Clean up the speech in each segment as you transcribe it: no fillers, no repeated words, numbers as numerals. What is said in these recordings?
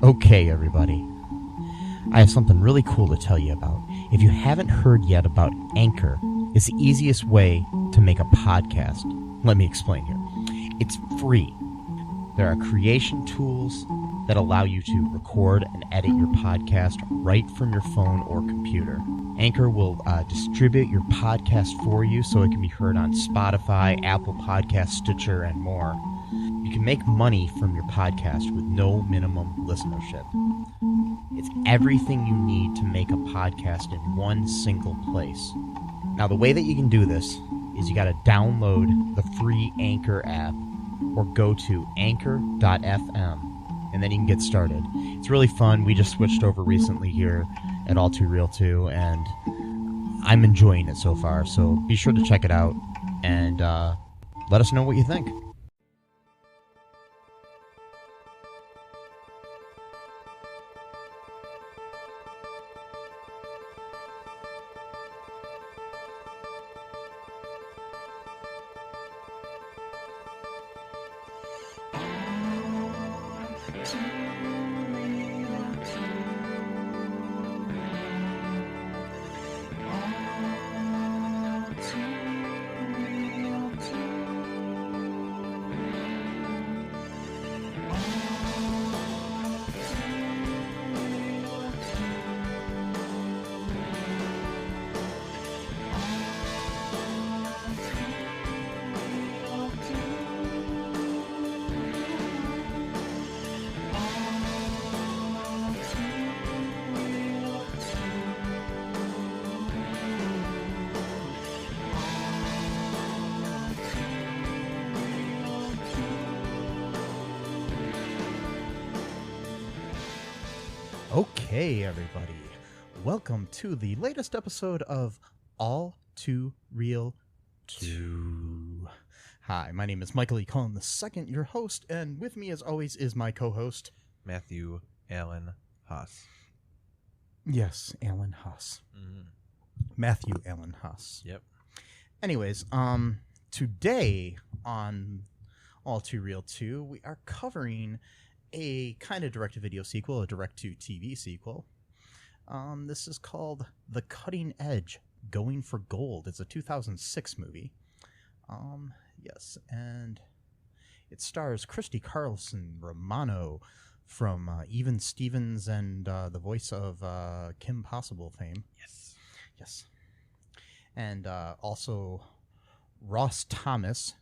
Okay, everybody. I have something really cool to tell you about. If you haven't heard yet about Anchor, it's the easiest way to make a podcast. Let me explain here. It's free. There are creation tools that allow you to record and edit your podcast right from your phone or computer. Anchor will distribute your podcast for you so it can be heard on Spotify, Apple Podcasts, Stitcher, and more. You can make money from your podcast with no minimum listenership. It's everything you need to make a podcast in one single place. Now, the way that you can do this is you got to download the free Anchor app or go to anchor.fm, and then you can get started. It's really fun. We just switched over recently here at All Too Real 2, and I'm enjoying it so far. So be sure to check it out and let us know what you think. Okay, everybody. Welcome to the latest episode of All Too Real 2. Hi, my name is Michael E. Cullen II, your host, and with me, as always, is my co-host, Matthew Allen Haas. Yes, Allen Haas. Mm-hmm. Matthew Allen Haas. Yep. Anyways, today on All Too Real 2, we are covering a kind of direct-to-video sequel, a direct-to-TV sequel. This is called The Cutting Edge, Going for Gold. It's a 2006 movie. Yes, and it stars Christy Carlson Romano from Even Stevens and the voice of Kim Possible fame. Yes. And also Ross Thomas.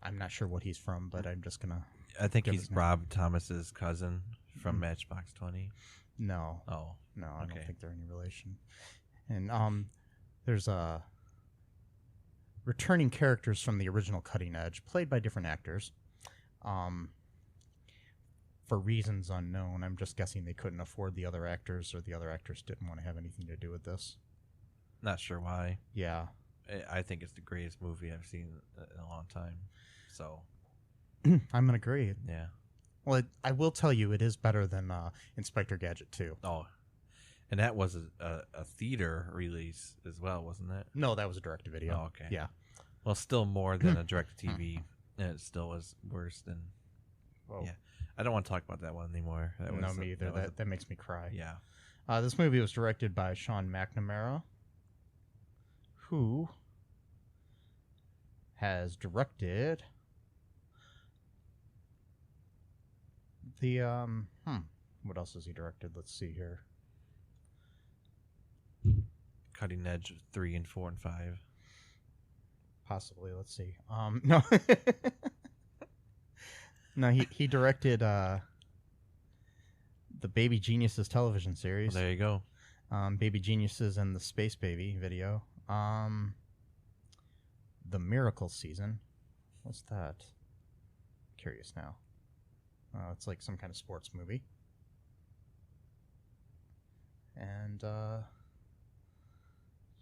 I'm not sure what he's from, but I'm just going to... I think he's Rob Thomas's cousin from Matchbox 20. No. Oh. No, I don't think they're any relation. And there's returning characters from the original Cutting Edge, played by different actors. For reasons unknown, I'm just guessing they couldn't afford the other actors, or the other actors didn't want to have anything to do with this. Not sure why. Yeah. I think it's the greatest movie I've seen in a long time. So... I'm going to agree. Yeah. Well, I will tell you, it is better than Inspector Gadget 2. Oh. And that was a theater release as well, wasn't it? No, that was a direct-to-video. Oh, okay. Yeah. Well, still more than a direct-to-TV. And it still was worse than... Whoa. Yeah. I don't want to talk about that one anymore. No, me either. That makes me cry. Yeah. This movie was directed by Sean McNamara, who has directed... What else has he directed? Let's see here. Cutting Edge 3 and 4 and 5. Possibly. Let's see. No. No, he directed the Baby Geniuses television series. Well, there you go. Baby Geniuses and the Space Baby video. The Miracle season. What's that? Curious now. It's like some kind of sports movie. And,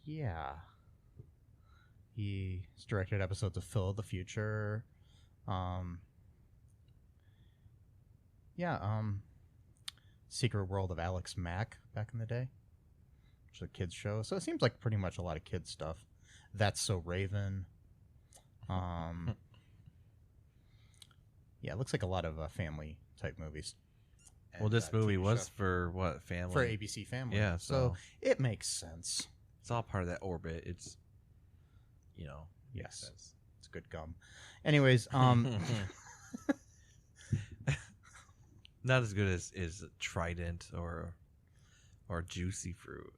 yeah. He's directed episodes of Phil of the Future. Secret World of Alex Mack back in the day. Which is a kids show. So it seems like pretty much a lot of kids stuff. That's So Raven. Yeah, it looks like a lot of family type movies. Well, this movie TV was show. for what family? For ABC Family. Yeah, so it makes sense. it's all part of that orbit. It's makes Yes. sense. It's good gum. Anyways, Not as good as Trident or Juicy Fruit.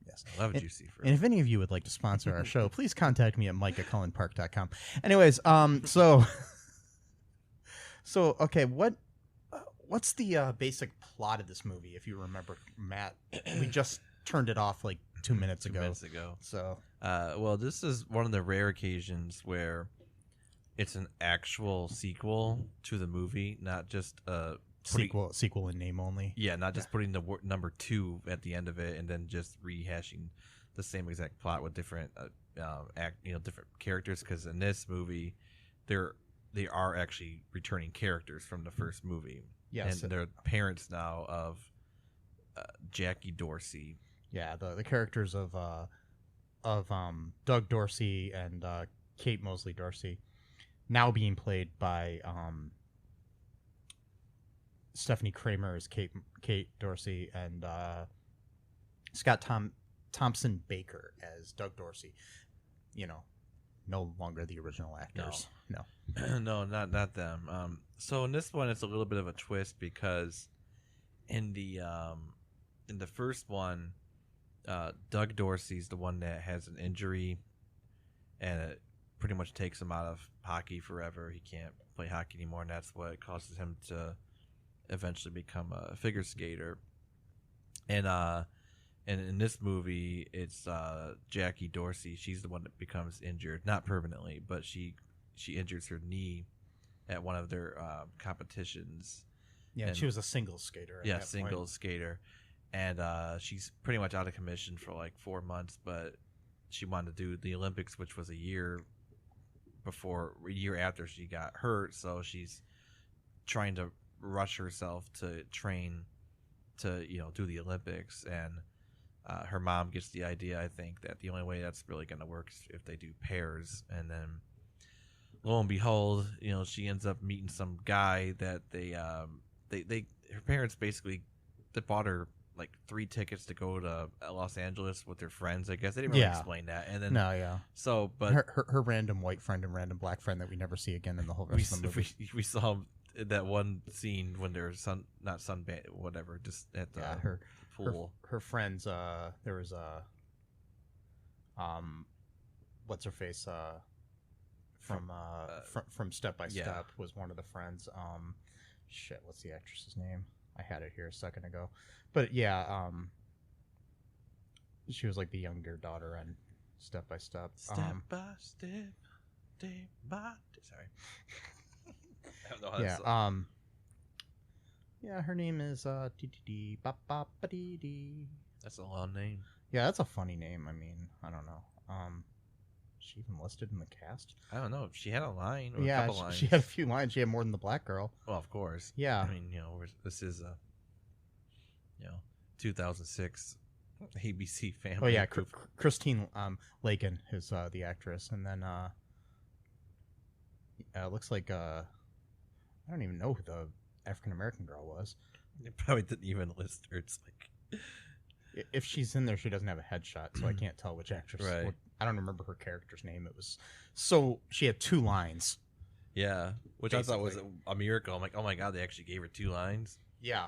yes. I love Juicy Fruit. And if any of you would like to sponsor our show, please contact me at mike@cullenpark.com. Anyways, so okay, what's the basic plot of this movie? If you remember, Matt, we just turned it off like 2 minutes ago. 2 minutes ago. So Well, this is one of the rare occasions where it's an actual sequel to the movie, not just sequel in name only. Yeah, not just putting the number 2 at the end of it and then just rehashing the same exact plot with different different characters. Because in this movie, they are actually returning characters from the first movie. Yes, and they're parents now of Jackie Dorsey. Yeah, the characters of Doug Dorsey and Kate Mosley Dorsey, now being played by Stephanie Kramer as Kate Dorsey and Scott Thompson Baker as Doug Dorsey. No longer the original actors. No. No, not them. So in this one, it's a little bit of a twist because in the first one, Doug Dorsey's the one that has an injury, and it pretty much takes him out of hockey forever. He can't play hockey anymore, and that's what causes him to eventually become a figure skater. And in this movie, it's Jackie Dorsey. She's the one that becomes injured, not permanently, but she injures her knee at one of their competitions. Yeah, and she was a singles skater. Yeah, singles skater. And she's pretty much out of commission for like 4 months, but she wanted to do the Olympics, which was a year after she got hurt. So she's trying to rush herself to train to do the Olympics. And her mom gets the idea, I think, that the only way that's really going to work is if they do pairs. And then lo and behold, she ends up meeting some guy that her parents basically they bought her like 3 tickets to go to Los Angeles with their friends. I guess they didn't really explain that. And then so, but her random white friend and random black friend that we never see again in the whole rest of the movie. We saw that one scene when they're not sunbathe, whatever, just at the pool. Her friends. There was what's her face? From Step by Step was one of the friends. Shit, what's the actress's name? I had it here a second ago, but yeah, she was like the younger daughter on Step by Step. Step by step, day by day. Sorry, I don't know how to. Yeah, her name is That's a long name. Yeah, that's a funny name. I mean, I don't know. Is she even listed in the cast? I don't know. She had a line or a couple lines. She had a few lines. She had more than the black girl. Well, of course. Yeah. I mean, this is a 2006 ABC Family. Oh yeah, Christine Lakin is the actress, and then looks like I don't even know who the African American girl was. They probably didn't even list her. It's like if she's in there, she doesn't have a headshot, so I can't tell which actress. Right. I don't remember her character's name. It was so she had 2 lines. Yeah, which basically. I thought was a miracle. I'm like, oh my god, they actually gave her 2 lines. Yeah,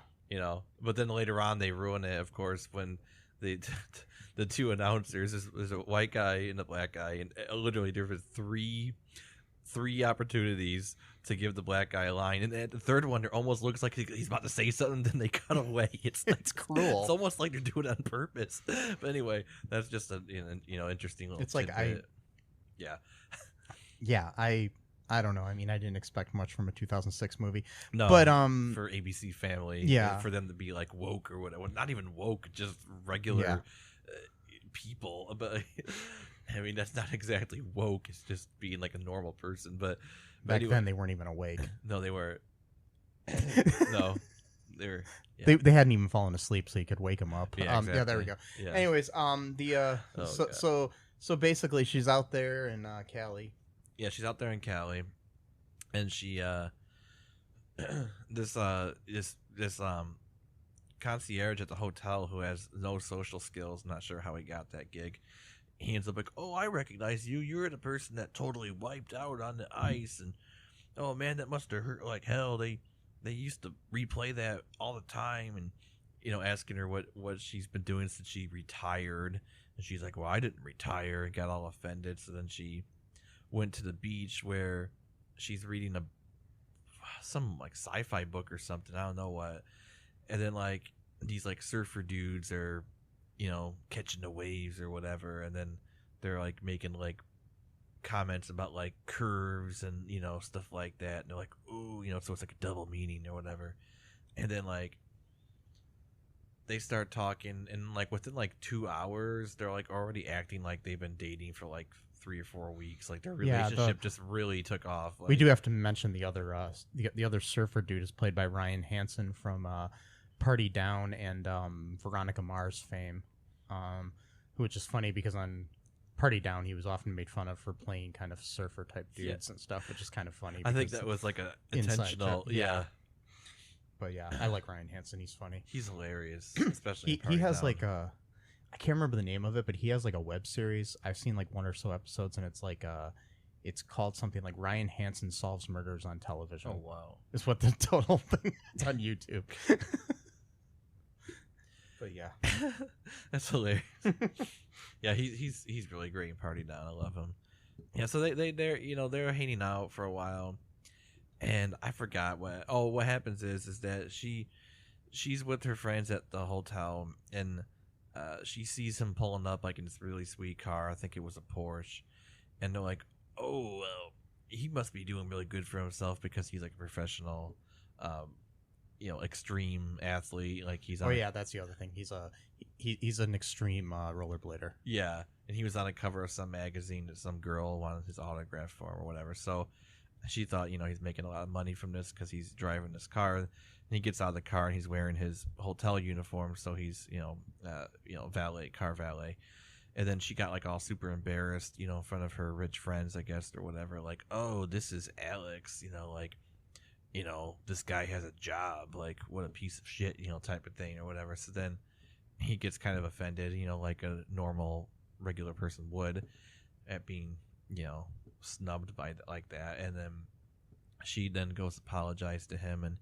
but then later on they ruin it, of course, when the 2 announcers there's a white guy and a black guy, and literally there were three opportunities to give the black guy a line, and at the third one, it almost looks like he's about to say something, then they cut away. It's cruel. It's almost like they're doing it on purpose. But anyway, that's just a interesting little. It's like tidbit. I don't know. I mean, I didn't expect much from a 2006 movie. No, but for ABC Family, for them to be like woke or whatever, not even woke, just regular people. But I mean, that's not exactly woke. It's just being like a normal person. But back then, they weren't even awake. No, they weren't. No, they were. Yeah. They hadn't even fallen asleep, so you could wake them up. Yeah, exactly. There we go. Yeah. Anyways, so basically, she's out there in Cali. Yeah, she's out there in Cali, and she this concierge at the hotel who has no social skills. Not sure how he got that gig. He ends up like, oh, I recognize you. You're the person that totally wiped out on the ice, and oh man, that must have hurt like hell. They used to replay that all the time, and asking her what she's been doing since she retired, and she's like, well, I didn't retire, and got all offended. So then she went to the beach where she's reading some like sci-fi book or something. I don't know what. And then like these like surfer dudes are, catching the waves or whatever, and then they're like making like comments about like curves and stuff like that. And they're like, ooh, so it's like a double meaning or whatever. And then like they start talking, and like within like 2 hours, they're like already acting like they've been dating for like 3 or 4 weeks. Like their relationship just really took off. Like, we do have to mention the other surfer dude is played by Ryan Hansen from Party Down and Veronica Mars fame, which is funny because on Party Down he was often made fun of for playing kind of surfer type dudes and stuff, which is kind of funny. I think that was like a intentional, yeah. But yeah, I like Ryan Hansen. He's funny. He's hilarious, especially he has like a, I can't remember the name of it, but he has like a web series. I've seen like 1 or so episodes, and it's like it's called something like Ryan Hansen Solves Murders on Television. Oh wow, is what the total thing. It's on YouTube. But yeah, that's hilarious. Yeah, he's really great in Party Down. I love him. Yeah, so they're hanging out for a while. And I forgot what happens is that she's with her friends at the hotel, and she sees him pulling up like in this really sweet car. I think it was a Porsche, and they're like, oh, well, he must be doing really good for himself because he's like a professional, extreme athlete. Like he's that's the other thing. He's an extreme rollerblader. Yeah, and he was on a cover of some magazine that some girl wanted his autograph for or whatever. So she thought, he's making a lot of money from this because he's driving this car. And he gets out of the car and he's wearing his hotel uniform, so he's car valet. And then she got like all super embarrassed, in front of her rich friends, I guess, or whatever. Like, oh, this is Alex, this guy has a job. Like, what a piece of shit, type of thing or whatever. So then he gets kind of offended, like a normal regular person would, at being, snubbed by like that. And then she then goes to apologize to him, and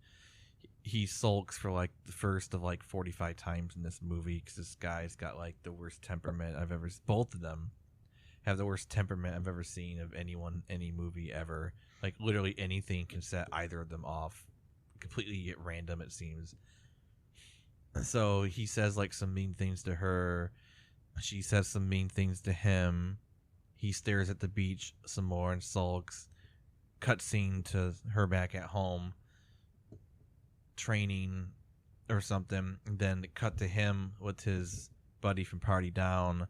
he sulks for like the first of like 45 times in this movie because this guy's got like the worst temperament I've ever. Both of them have the worst temperament I've ever seen of anyone, any movie ever. Like literally anything can set either of them off completely at random, it seems. So he says like some mean things to her, she says some mean things to him. He stares at the beach some more and sulks. Cutscene to her back at home, training or something. And then cut to him with his buddy from Party Down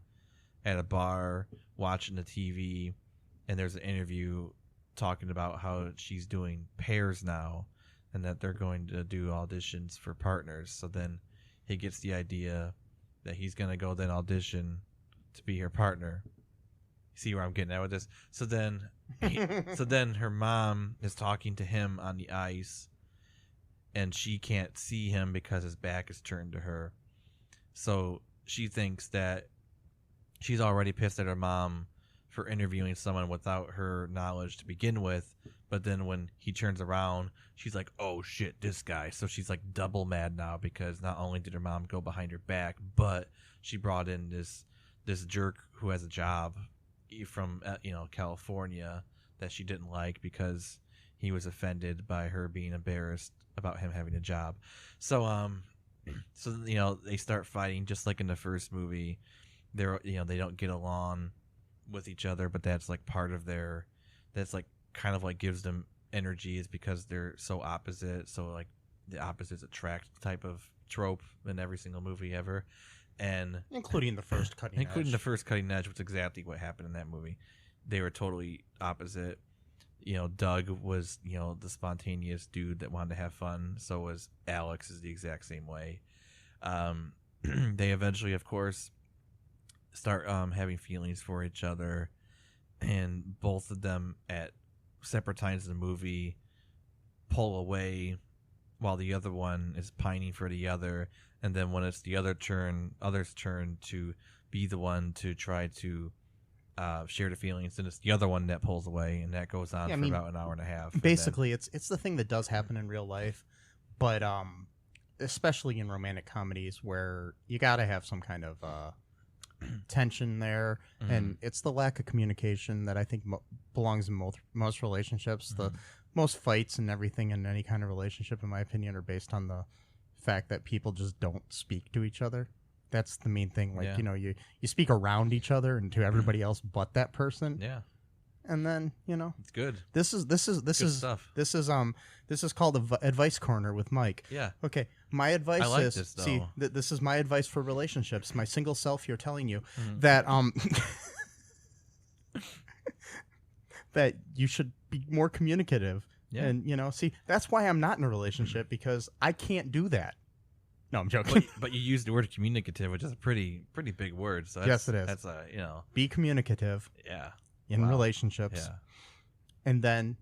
at a bar watching the TV. And there's an interview talking about how she's doing pairs now and that they're going to do auditions for partners. So then he gets the idea that he's going to go then audition to be her partner. See where I'm getting at with this? So then her mom is talking to him on the ice, and she can't see him because his back is turned to her. So she thinks that she's already pissed at her mom for interviewing someone without her knowledge to begin with. But then when he turns around, she's like, oh shit, this guy. So she's like double mad now because not only did her mom go behind her back, but she brought in this jerk who has a job from California that she didn't like because he was offended by her being embarrassed about him having a job. So they start fighting just like in the first movie. They don't get along with each other, but that's like part of that's like kind of like gives them energy, is because they're so opposite. So like the opposites attract type of trope in every single movie ever. And including the first cutting edge, which is exactly what happened in that movie. They were totally opposite. Doug was, the spontaneous dude that wanted to have fun. So was Alex, is the exact same way. They eventually, of course, start having feelings for each other, and both of them at separate times in the movie pull away while the other one is pining for the other, and then when it's the other's turn to be the one to try to share the feelings, and it's the other one that pulls away, and that goes on for about an hour and a half. Basically, it's the thing that does happen in real life, but especially in romantic comedies where you got to have some kind of tension there, and it's the lack of communication that I think belongs in most relationships. The most fights and everything in any kind of relationship, in my opinion, are based on the fact that people just don't speak to each other. That's the main thing. Like, you speak around each other and to everybody else but that person. Yeah. And then, it's good. This is stuff. This is called Advice Corner with Mike. Yeah. Okay. My advice is this, though. see, this is my advice for relationships. My single self here telling you that that you should be more communicative. Yeah. And see, that's why I'm not in a relationship, because I can't do that. No, I'm joking. But you used the word communicative, which is a pretty big word. So yes, it is. That's be communicative. Yeah. In relationships. Yeah. And then,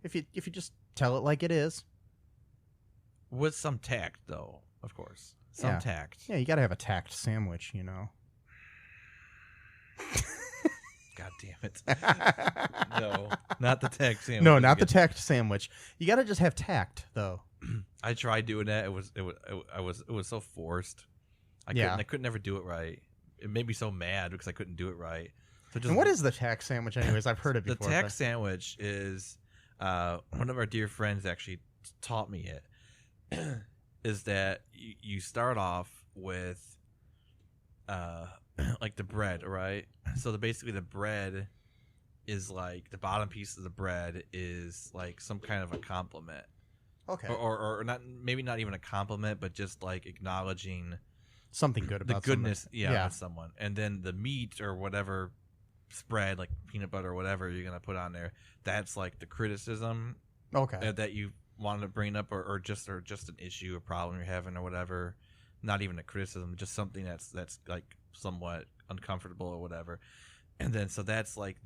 if you just tell it like it is. With some tact, though, of course. Some tact. Yeah, you got to have a tact sandwich, God damn it. No, not the tact sandwich. No, not the tact sandwich. You got to just have tact, though. I tried doing that. It was so forced. I couldn't ever do it right. It made me so mad because I couldn't do it right. So and what is the tact sandwich, anyways? I've heard it before. The tact sandwich is one of our dear friends actually taught me it. Is that you start off with like the bread, right? So basically the bread is like the bottom piece of the bread is like some kind of a compliment. Okay. Or not, maybe not even a compliment, but just like acknowledging something good about the goodness, of someone. And then the meat or whatever spread, like peanut butter or whatever you're gonna put on there, that's like the criticism. Okay. That you wanted to bring up, or just an issue, a problem you're having, or whatever. Not even a criticism, just something that's like somewhat uncomfortable or whatever. And then so that's like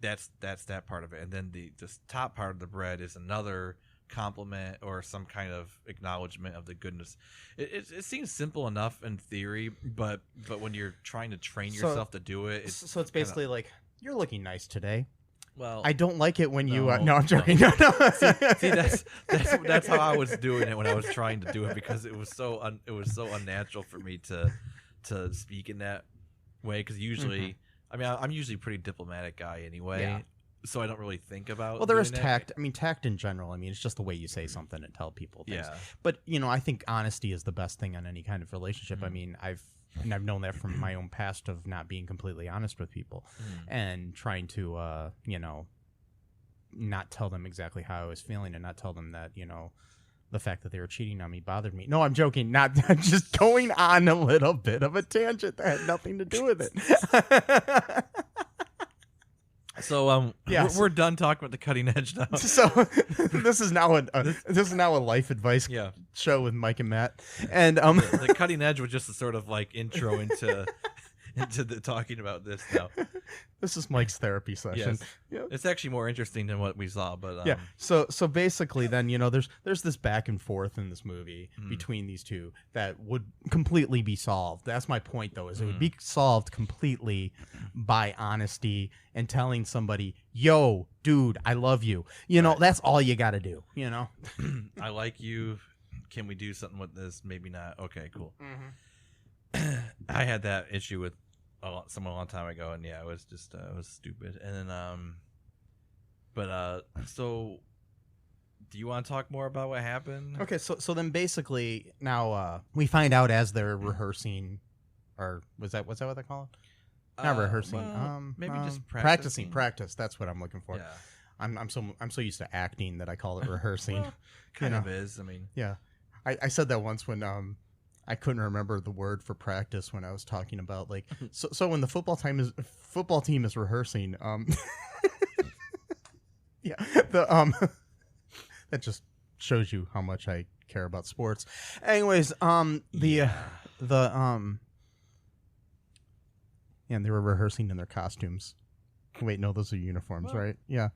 that's that part of it. And then the top part of the bread is another compliment or some kind of acknowledgement of the goodness. It seems simple enough in theory, but when you're trying to train yourself to do it, it's basically like, you're looking nice today. Well, I don't like it when you. No, I'm joking. No. See, that's how I was doing it when I was trying to do it, because it was so unnatural for me to speak in that way. Because usually, I mean, I'm usually a pretty diplomatic guy anyway. Yeah. So I don't really think about. Well, there is tact. I mean, tact in general. I mean, it's just the way you say something and tell people things. Yeah. But I think honesty is the best thing in any kind of relationship. I mean, I've known that from my own past of not being completely honest with people and trying to, not tell them exactly how I was feeling, and not tell them that, the fact that they were cheating on me bothered me. No, I'm joking. Not just going on a little bit of a tangent that had nothing to do with it. So we're done talking about the cutting edge now. So this is now a life advice show with Mike and Matt, and the cutting edge was just a sort of like intro into the talking about this now. This is Mike's therapy session. Yes. Yep. It's actually more interesting than what we saw, but yeah. So basically, then there's this back and forth in this movie between these two that would completely be solved. That's my point, though, is it would be solved completely by honesty and telling somebody, "Yo, dude, I love you." That's all you got to do. I like you. Can we do something with this? Maybe not. Okay, cool. I had that issue with someone a long time ago, and it was just it was stupid. And then so do you want to talk more about what happened? Okay, so then basically now we find out as they're rehearsing, or was that what they call it? Not rehearsing. Well, maybe just practicing. Practice. That's what I'm looking for. Yeah. I'm so used to acting that I call it rehearsing. Well, kind of is. I mean, yeah. I said that once when I couldn't remember the word for practice when I was talking about like so when the football team is rehearsing yeah, that just shows you how much I care about sports. Anyways, and they were rehearsing in their costumes. Wait, no, those are uniforms, right? Yeah.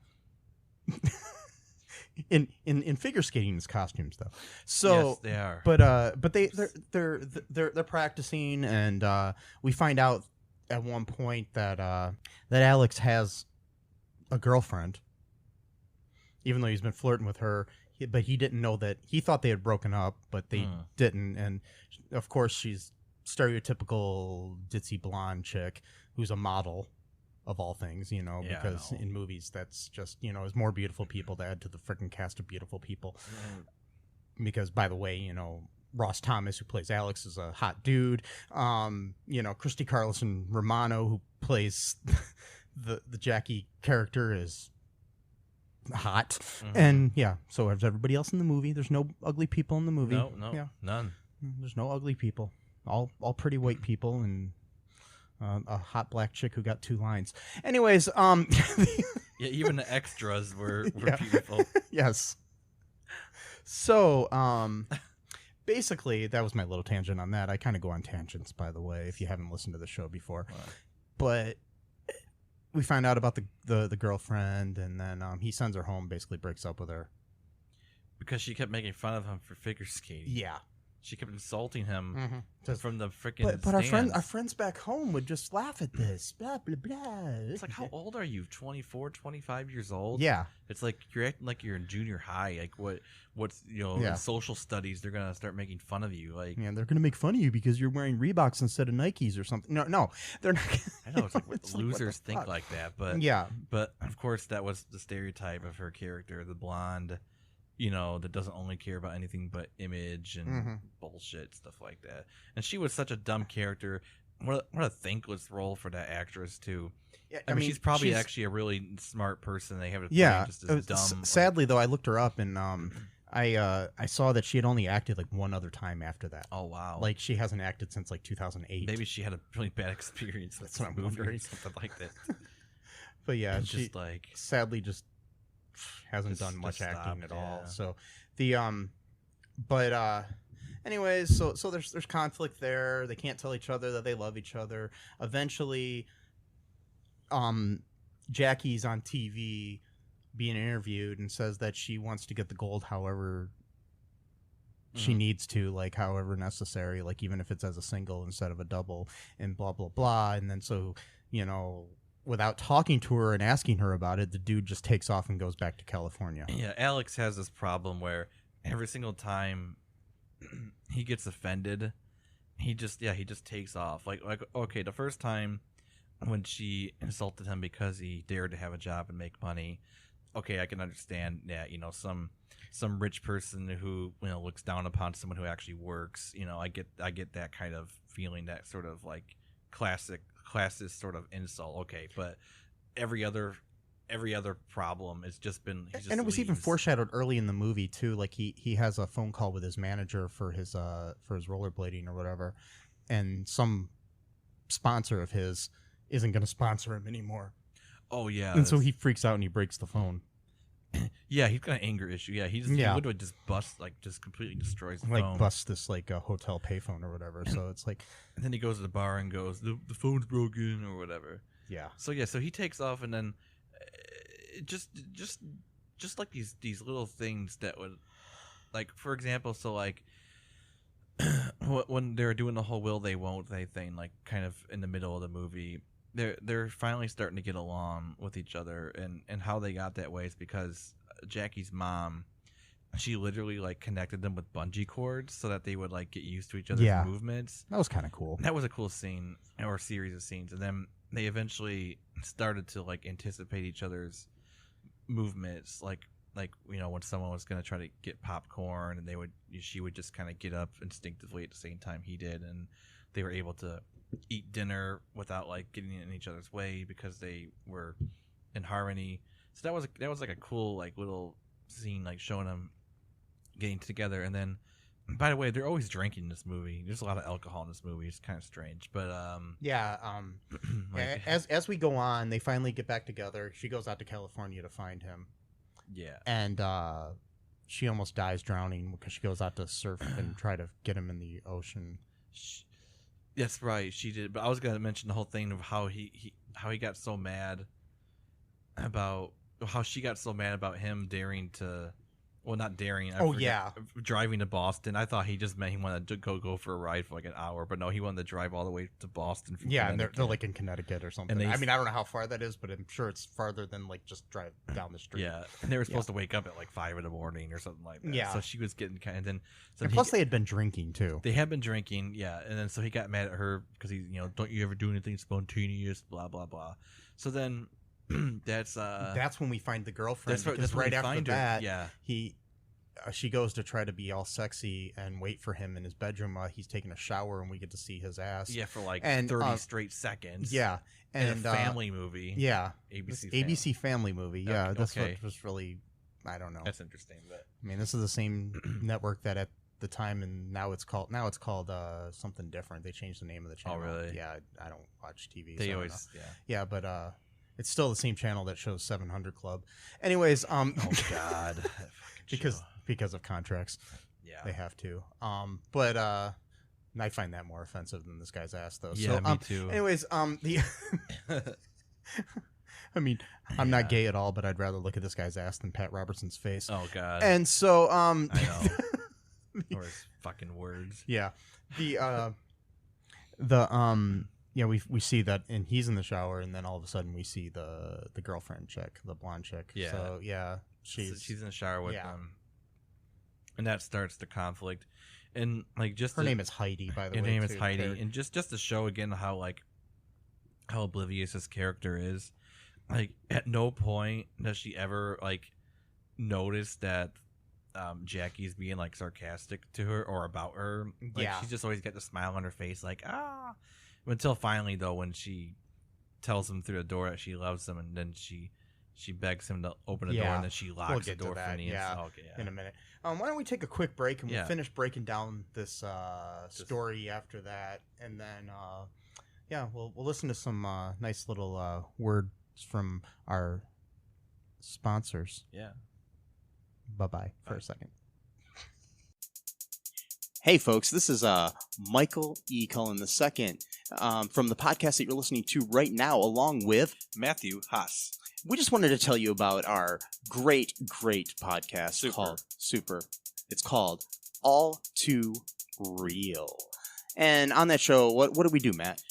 in figure skating costumes though. So yes, they are. but they're practicing, and we find out at one point that Alex has a girlfriend, even though he's been flirting with her. But he didn't know that. He thought they had broken up, but they didn't. And of course, she's stereotypical ditzy blonde chick who's a model of all things, because in movies that's just, is more beautiful people to add to the freaking cast of beautiful people. Because, by the way, Ross Thomas, who plays Alex, is a hot dude. Christy Carlson Romano, who plays the Jackie character, is hot. And so is everybody else in the movie. There's no ugly people in the movie. None. There's no ugly people. All pretty white people, and a hot black chick who got 2 lines. Anyways, even the extras were beautiful. Yes. So, basically, that was my little tangent on that. I kind of go on tangents, by the way, if you haven't listened to the show before. But we find out about the girlfriend, and then he sends her home, basically breaks up with her. Because she kept making fun of him for figure skating. Yeah. She kept insulting him from the freaking But our stands. friends back home would just laugh at this. Blah, blah, blah. It's like, how old are you? 24, 25 years old? Yeah. It's like you're acting like you're in junior high. Like what's in social studies, they're going to start making fun of you. Like, they're going to make fun of you because you're wearing Reeboks instead of Nikes or something. No, they're not. I know, it's like losers think like that. But yeah. But of course, that was the stereotype of her character, the blonde, that doesn't only care about anything but image and bullshit, stuff like that. And she was such a dumb character. What a thankless role for that actress, too. Yeah, I mean, she's probably actually a really smart person. They have to play just as dumb. Sadly, though, I looked her up, and I saw that she had only acted like one other time after that. Oh, wow. Like, she hasn't acted since like 2008. Maybe she had a really bad experience. That's what I'm wondering. Something like that. But yeah, she just like sadly just hasn't done much acting at all. So anyways, so there's conflict there. They can't tell each other that they love each other. Eventually, Jackie's on TV being interviewed and says that she wants to get the gold however she needs to, like however necessary, like even if it's as a single instead of a double, and blah blah blah. And then so without talking to her and asking her about it, the dude just takes off and goes back to California. Yeah, Alex has this problem where every single time he gets offended, he just takes off. Like okay, the first time when she insulted him because he dared to have a job and make money, okay, I can understand that, some rich person who looks down upon someone who actually works, I get that kind of feeling, that sort of like classist sort of insult. Okay, but every other problem has just been and it was even foreshadowed early in the movie too. Like he has a phone call with his manager for his rollerblading or whatever, and some sponsor of his isn't going to sponsor him anymore. Oh yeah, and so he freaks out and he breaks the phone. Yeah, he's got an anger issue. Yeah, he literally just just completely destroys the phone. Busts this like a hotel payphone or whatever. So it's like, and then he goes to the bar and goes, the phone's broken or whatever. Yeah. So he takes off, and then just like these little things that would, like, for example, so like when they're doing the whole will they won't they thing, like kind of in the middle of the movie, they're finally starting to get along with each other, and how they got that way is because Jackie's mom, she literally like connected them with bungee cords so that they would like get used to each other's movements. That was kind of cool. That was a cool scene, or series of scenes. And then they eventually started to like anticipate each other's movements, like when someone was going to try to get popcorn, and she would just kind of get up instinctively at the same time he did, and they were able to eat dinner without like getting in each other's way because they were in harmony. So that was like a cool like little scene, like showing them getting together. And then, by the way, they're always drinking in this movie. There's a lot of alcohol in this movie. It's kind of strange, but like, as we go on, they finally get back together. She goes out to California to find him. Yeah, and she almost dies drowning because she goes out to surf and try to get him in the ocean. That's right, she did. But I was gonna mention the whole thing of how he got so mad about how she got so mad about him daring to Well, not daring. Driving to Boston. I thought he just meant he wanted to go for a ride for like an hour, but no, he wanted to drive all the way to Boston. From and they're like in Connecticut or something. I mean, I don't know how far that is, but I'm sure it's farther than like just drive down the street. Yeah, and they were supposed to wake up at like 5 in the morning or something like that. Yeah. So she was getting kind of then. So and plus, they had been drinking too. They had been drinking, yeah, and then so he got mad at her because he, don't you ever do anything spontaneous, blah blah blah. So then that's when we find the girlfriend. That's right after that, yeah, she goes to try to be all sexy and wait for him in his bedroom while he's taking a shower, and we get to see his ass. Yeah, for like 30 straight seconds. Yeah, and a family movie. Yeah, ABC family movie. Yeah, okay. That's what was really, I don't know. That's interesting. But I mean, this is the same network that at the time, and now it's called something different. They changed the name of the channel. Oh, really? Yeah, I don't watch TV. They so always, yeah, but it's still the same channel that shows 700 Club. Anyways, oh God, because of contracts, yeah, they have to. But I find that more offensive than this guy's ass, though. Yeah, so, me too. Anyways, I mean, I'm not gay at all, but I'd rather look at this guy's ass than Pat Robertson's face. Oh God. And so, I know. Or his fucking words. Yeah. We see that, and he's in the shower, and then all of a sudden we see the girlfriend chick, the blonde chick. Yeah. So yeah, she's in the shower with them, and that starts the conflict. And like her name is Heidi, by the way. Her name is Heidi, and just to show again how oblivious this character is. Like at no point does she ever like notice that Jackie's being like sarcastic to her or about her. Like, she's just always got the smile on her face, like until finally though, when she tells him through the door that she loves him, and then she begs him to open the door, and then she locks the door for me. In a minute. Why don't we take a quick break, and we'll finish breaking down this story after that, and then we'll listen to some nice little words from our sponsors. Yeah. Bye-bye for a second. Hey, folks, this is Michael E. Cullen II from the podcast that you're listening to right now, along with Matthew Haas. We just wanted to tell you about our great podcast called Super. It's called All Too Real. And on that show, what do we do, Matt?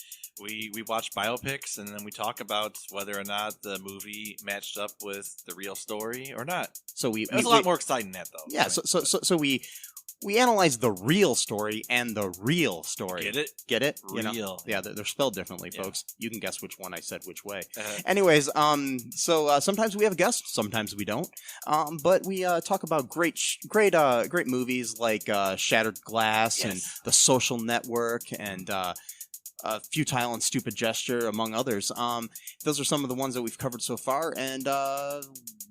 We watch biopics, and then we talk about whether or not the movie matched up with the real story or not. So it was a lot more exciting than that, though. Yeah. So we analyze the real story and the real story. Get it? Real. Yeah, they're spelled differently, folks. You can guess which one I said which way. Uh-huh. Anyways, so sometimes we have a guest, sometimes we don't. But we talk about great movies like Shattered Glass and The Social Network and Futile and Stupid Gesture, among others. Those are some of the ones that we've covered so far, and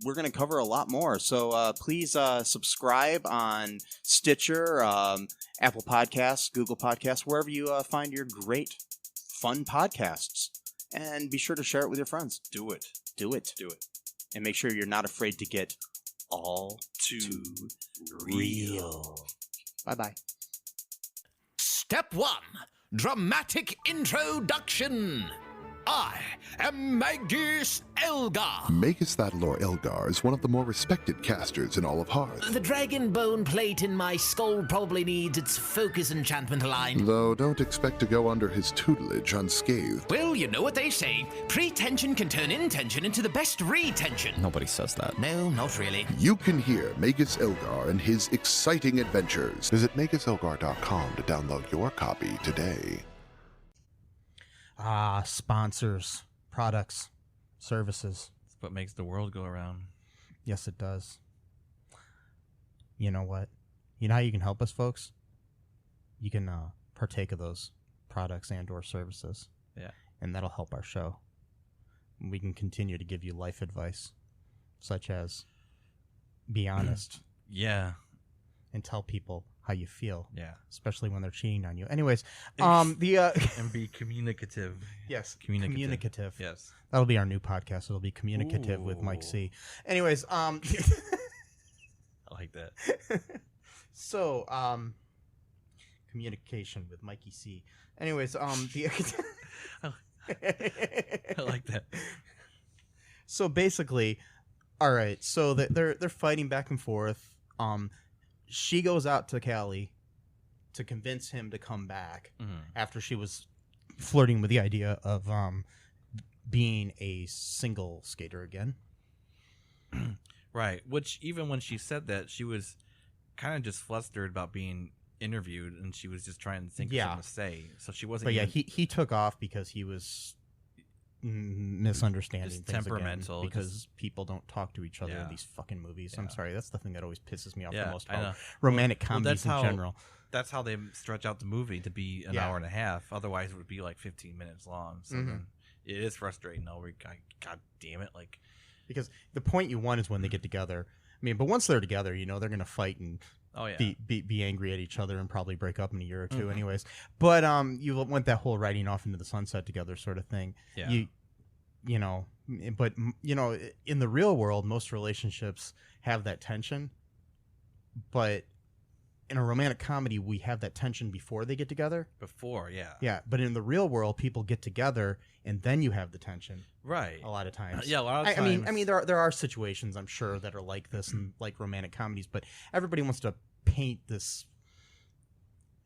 we're going to cover a lot more. So please subscribe on Stitcher, Apple Podcasts, Google Podcasts, wherever you find your great, fun podcasts. And be sure to share it with your friends. Do it. And make sure you're not afraid to get all too real. Bye-bye. Step 1. Dramatic introduction. I am Magus Elgar. Magus Thadalor Elgar is one of the more respected casters in all of Hearth. The dragon bone plate in my skull probably needs its focus enchantment aligned. Though don't expect to go under his tutelage unscathed. Well, you know what they say. Pretension can turn intention into the best retention. Nobody says that. No, not really. You can hear Magus Elgar and his exciting adventures. Visit MagusElgar.com to download your copy today. Sponsors, products, services. That's what makes the world go around. Yes, it does. You know what? You know how you can help us, folks? You can partake of those products and or services. Yeah. And that'll help our show. We can continue to give you life advice, such as be honest. Yeah. And tell people how you feel. Yeah. Especially when they're cheating on you. Anyways, and be communicative. Yes. Communicative. Yes. That'll be our new podcast. It'll be Communicative with Mike C. Anyways, I like that. So, communication with Mikey C. Anyways, I like that. So basically, all right. So they're fighting back and forth. She goes out to Cali to convince him to come back after she was flirting with the idea of being a single skater again. Right. Which even when she said that, she was kind of just flustered about being interviewed, and she was just trying to think of something to say. So she wasn't. But yeah, even, he took off because he was misunderstanding just things temperamental, again, because people don't talk to each other in these fucking movies. I'm sorry, that's the thing that always pisses me off the most about romantic comedies in general. That's how they stretch out the movie to be an hour and a half. Otherwise, it would be like 15 minutes long. So then it is frustrating. No, God damn it, like because the point you want is when they get together. I mean, but once they're together, you know they're gonna fight and be angry at each other and probably break up in a year or two, anyways. But you want that whole riding off into the sunset together sort of thing. Yeah. You know, but you know, in the real world, most relationships have that tension, but in a romantic comedy, we have that tension before they get together. Yeah. But in the real world, people get together and then you have the tension. Right. A lot of times. A lot of times. I mean, there are situations I'm sure that are like this and like romantic comedies, but everybody wants to paint this.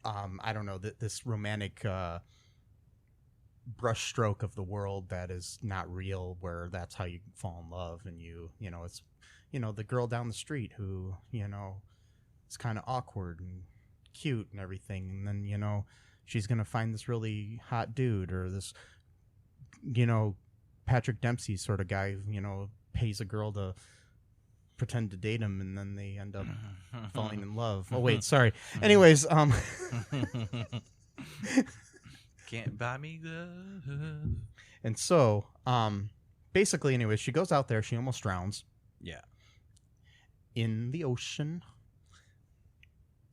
I don't know, this romantic brush stroke of the world that is not real, where that's how you fall in love, and you know it's the girl down the street who it's kind of awkward and cute and everything, and then she's gonna find this really hot dude, or this Patrick Dempsey sort of guy who pays a girl to pretend to date him, and then they end up falling in love. Oh wait, sorry. Anyways, can't buy me love. And so basically, anyways, she goes out there, she almost drowns. Yeah. In the ocean.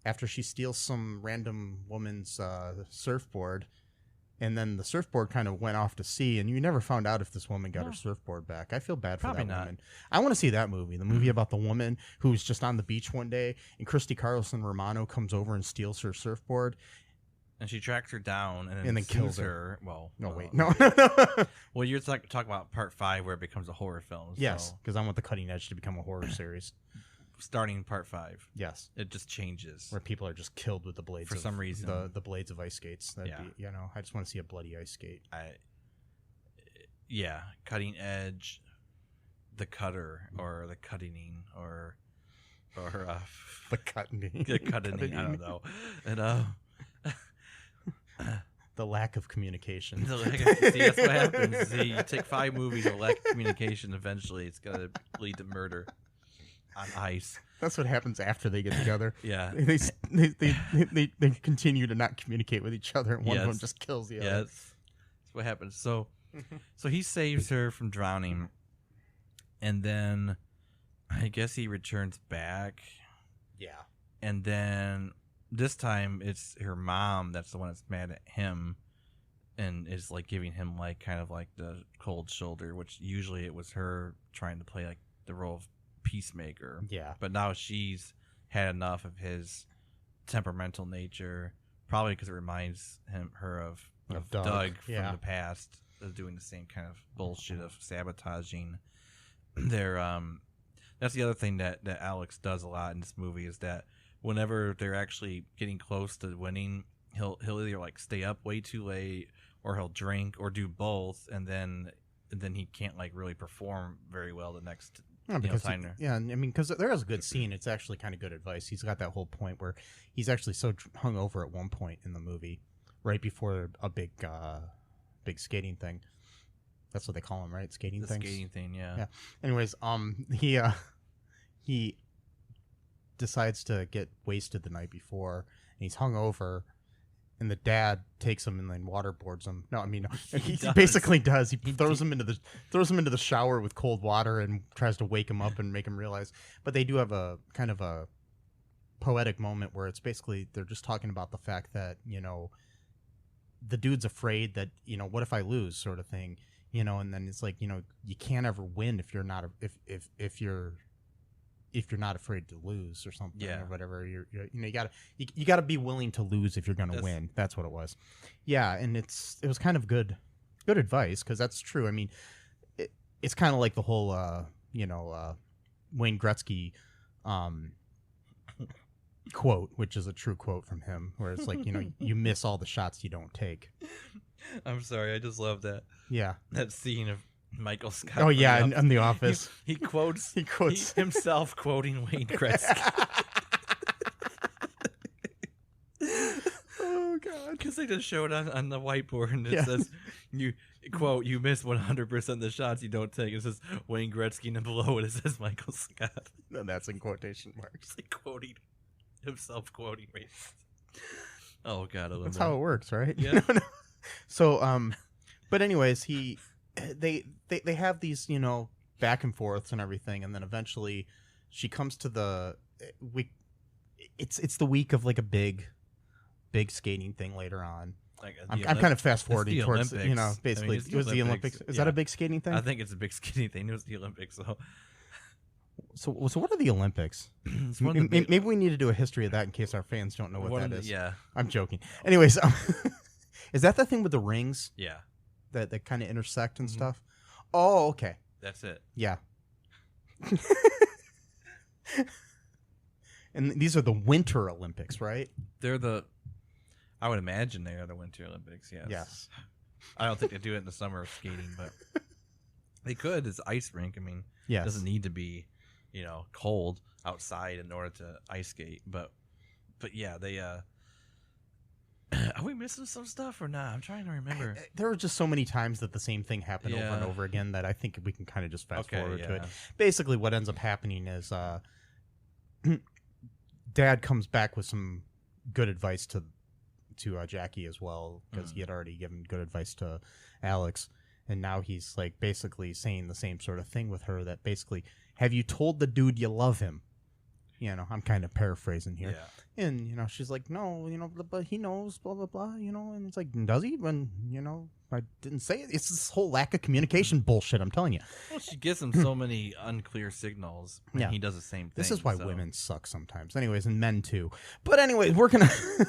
After she steals some random woman's surfboard, and then the surfboard kind of went off to sea, and you never found out if this woman got her surfboard back. I feel bad for Probably that not. woman. I want to see that movie, the movie about the woman who's just on the beach one day, and Christy Carlson Romano comes over and steals her surfboard. And she tracks her down and then kills her. Well, No, well, wait. No. Well, you're talking about part 5 where it becomes a horror film. Yes, So because I want the Cutting Edge to become a horror series. starting part 5. Yes. It just changes. Where people are just killed with the blades For some reason. the blades of ice skates. That'd be, I just want to see a bloody ice skate. Cutting Edge, the Cutter, or the Cutting, or the cutting. the Cutting. I don't know. And the lack of communication. see, that's what happens. See, you take 5 movies of lack of communication, eventually it's gonna lead to murder on ice. That's what happens after they get together. Yeah. They continue to not communicate with each other, and one of them just kills the other. Yeah, that's what happens. So he saves her from drowning, and then I guess he returns back. Yeah. And then this time it's her mom that's the one that's mad at him and is like giving him like kind of like the cold shoulder, which usually it was her trying to play like the role of peacemaker. Yeah. But now she's had enough of his temperamental nature, probably because it reminds her of Doug from the past, doing the same kind of bullshit of sabotaging their that's the other thing that Alex does a lot in this movie, is that whenever they're actually getting close to winning, he'll either like stay up way too late, or he'll drink, or do both, and then he can't like really perform very well the next time. Because there is a good scene. It's actually kind of good advice. He's got that whole point where he's actually so hungover at one point in the movie, right before a big skating thing. That's what they call him, right? Skating things. Skating thing, yeah. Anyways, he decides to get wasted the night before, and he's hungover, and the dad takes him and then waterboards him. No, I mean, he basically does. He throws him into the shower with cold water and tries to wake him up and make him realize. But they do have a kind of a poetic moment where it's basically they're just talking about the fact that the dude's afraid that what if I lose, sort of thing, and then it's like you can't ever win if you're not if you're not afraid to lose or something, or whatever. You gotta be willing to lose if you're gonna win. That's what it was. Yeah, and it was kind of good advice, because that's true. I mean, it's kind of like the whole Wayne Gretzky quote, which is a true quote from him, where it's like, you miss all the shots you don't take. I'm sorry, I just love that Yeah. scene of Michael Scott. Oh yeah, bringing up- in The Office. he quotes He quotes himself quoting Wayne Gretzky. Oh god. Because they just showed on the whiteboard and it Yeah. says, you quote, you miss 100% of the shots you don't take. It says Wayne Gretzky, and then below it says Michael Scott. No, that's in quotation marks. He's like quoting himself, quoting Wayne. Oh god, I love That's that. how it works, right? Yeah. No. So, but anyways, they have these, back and forths and everything, and then eventually she comes to the week. It's the week of like a big skating thing later on. Like, I'm kind of fast forwarding the towards, Olympics. basically it's it was the Olympics. Is that yeah. a big skating thing? I think it's a big skinny thing. It was the Olympics, so So what are the Olympics? it's one of the big- Maybe we need to do a history of that in case our fans don't know what one that of the- is. Yeah, I'm joking. Anyways, is that the thing with the rings yeah, that kind of intersect and Mhm. stuff? Oh, okay. that's it. Yeah. And these are the Winter Olympics, right? They're I would imagine they are the Winter Olympics. Yes. Yes. I don't think they do it in the summer of skating, but they could. It's ice rink. I mean, Yes. it doesn't need to be, cold outside in order to ice skate. But yeah, they. Are we missing some stuff or not? I'm trying to remember. There are just so many times that the same thing happened over and Yeah. over again that I think we can kind of just fast Okay, forward to it. yeah. Basically, what ends up happening is Dad comes back with some good advice to Jackie as well, because he had already given good advice to Alex, and now he's like basically saying the same sort of thing with her, that basically, have you told the dude you love him? I'm kind of paraphrasing here. Yeah. And, she's like, no, but he knows, blah, blah, blah, and it's like, does he? When, I didn't say it. It's this whole lack of communication bullshit, I'm telling you. Well, she gives him so many unclear signals, and Yeah. he does the same thing. This is why so- women suck sometimes. Anyways, and men too. But anyways, we're going to...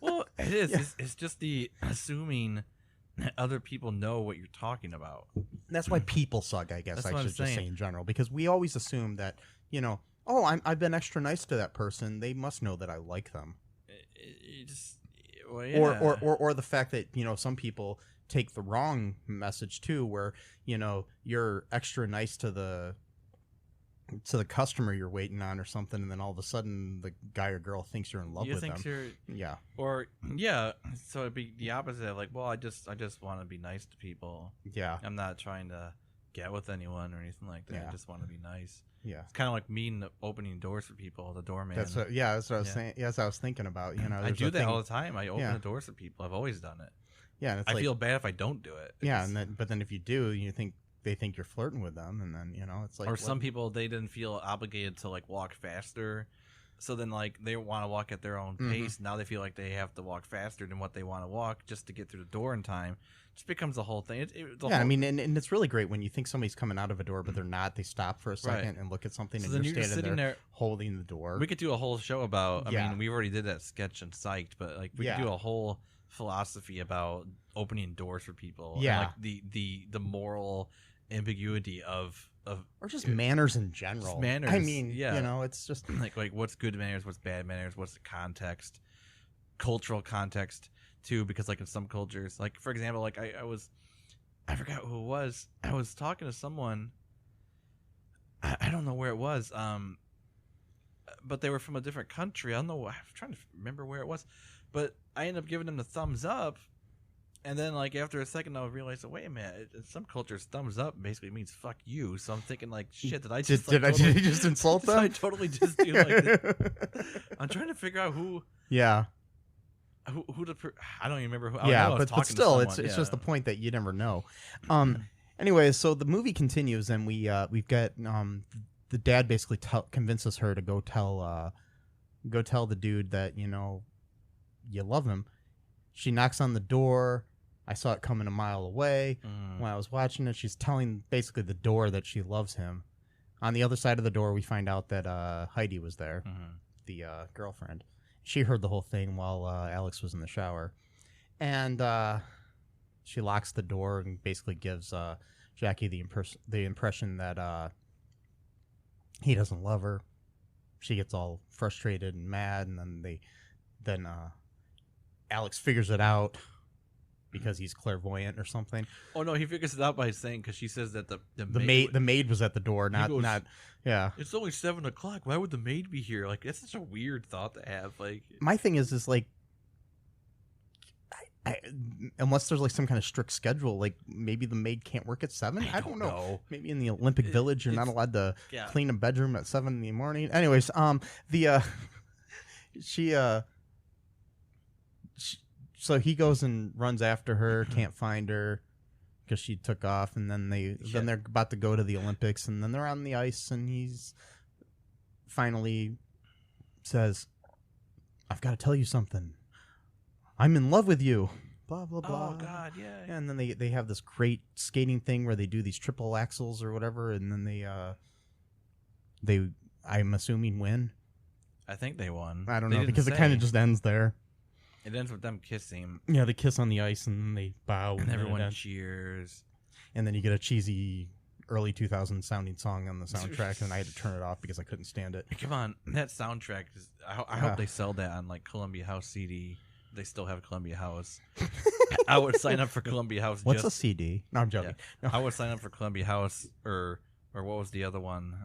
Well, it is. Yeah. It's just the assuming that other people know what you're talking about. That's why people suck, I guess That's I what I'm should just say saying. in general. Because we always assume that, I've been extra nice to that person. They must know that I like them. It just, well, yeah. Or the fact that, some people take the wrong message too, where, you're extra nice to the customer you're waiting on or something, and then all of a sudden the guy or girl thinks you're in love you with think them. you're, Yeah. or yeah. So it'd be the opposite. Like, well, I just want to be nice to people. Yeah. I'm not trying to get with anyone or anything like that. Yeah. I just want to be nice. Yeah. It's kind of like me opening doors for people, the doorman. That's what I was Yeah. saying. Yes, I was thinking about, I there's do a that thing- all the time. I open Yeah. the doors for people. I've always done it. Yeah. And it's I like, feel bad if I don't do it. yeah. It's- But then if you do, they think you're flirting with them. And then, it's like, or some people, they didn't feel obligated to like walk faster, so then like they want to walk at their own Mhm. pace. Now they feel like they have to walk faster than what they want to walk just to get through the door in time. It just becomes the whole thing. yeah, I mean, and it's really great when you think somebody's coming out of a door, but they're not. They stop for a second and look at something, so and then you're you're just standing sitting there there. holding the door. We could do a whole show about. I Yeah. mean, we already did that sketch and Psyched, but like we Yeah. could do a whole philosophy about opening doors for people. Yeah. and, like the moral ambiguity of or just manners in general. Just manners, I mean, yeah. it's just like what's good manners, what's bad manners, what's the context, cultural context too, because like in some cultures, like for example, like I forgot who it was. I was talking to someone, I don't know where it was, but they were from a different country. I don't know, I'm trying to remember where it was, but I ended up giving them the thumbs up. And then, like, after a second, I realized, wait a minute, in some cultures, thumbs up basically means fuck you. So I'm thinking, like, shit, did I just, did like, I totally, just insult did them? I totally just do, like, this? I'm trying to figure out who Yeah, I don't even remember who. I yeah, know I was but talking to still, it's someone, just the yeah. point that you never know. Anyways, so the movie continues, and we've got the dad basically convinces her to go tell the dude that you love him. She knocks on the door. I saw it coming a mile away. When I was watching it, she's telling basically the door that she loves him. On the other side of the door, we find out that Heidi was there, the girlfriend. She heard the whole thing while Alex was in the shower. And she locks the door and basically gives Jackie the impression that he doesn't love her. she gets all frustrated and mad, and then Alex figures it out because he's clairvoyant or something. Oh no, he figures it out by saying, because she says that the maid was at the door, not yeah. It's only 7 o'clock. Why would the maid be here? Like, that's such a weird thought to have. Like, my thing is like, unless there's like some kind of strict schedule, like maybe the maid can't work at 7. I don't know. Maybe in the Olympic Village you're not allowed to clean a bedroom at 7 in the morning. Anyways, so he goes and runs after her, can't find her because she took off, and then they're about to go to the Olympics, and then they're on the ice, and he's finally says, "I've got to tell you something. I'm in love with you." Blah blah blah. Oh God, yeah. And then they have this great skating thing where they do these triple axels or whatever, and then they I'm assuming win. I think they won. I don't know, because it kind of just ends there. It ends with them kissing. Yeah, they kiss on the ice, and then they bow. And everyone cheers. And then you get a cheesy early 2000s sounding song on the soundtrack, and I had to turn it off because I couldn't stand it. Come on, that soundtrack is... I hope they sell that on, like, Columbia House CD. They still have Columbia House. I would sign up for Columbia House. What's a CD? No, I'm joking. Yeah. No. I would sign up for Columbia House, or what was the other one?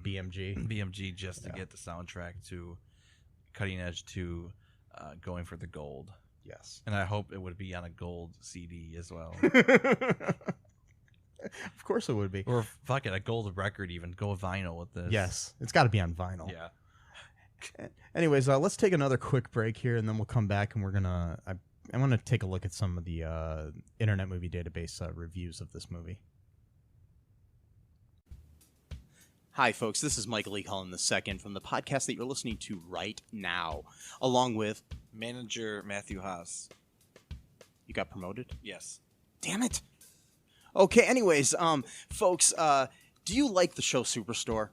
BMG. BMG, just to get the soundtrack to Cutting Edge to... Going for the gold. Yes. And I hope it would be on a gold CD as well. Of course it would be. Or fuck it, a gold record even. Go vinyl with this. Yes. It's got to be on vinyl. Yeah. Anyways, let's take another quick break here, and then we'll come back, and we're going to... I want to take a look at some of the Internet Movie Database reviews of this movie. Hi, folks. This is Michael E. Cullen II from the podcast that you're listening to right now, along with manager Matthew Haas. You got promoted? Yes. Damn it. Okay, anyways, folks, do you like the show Superstore?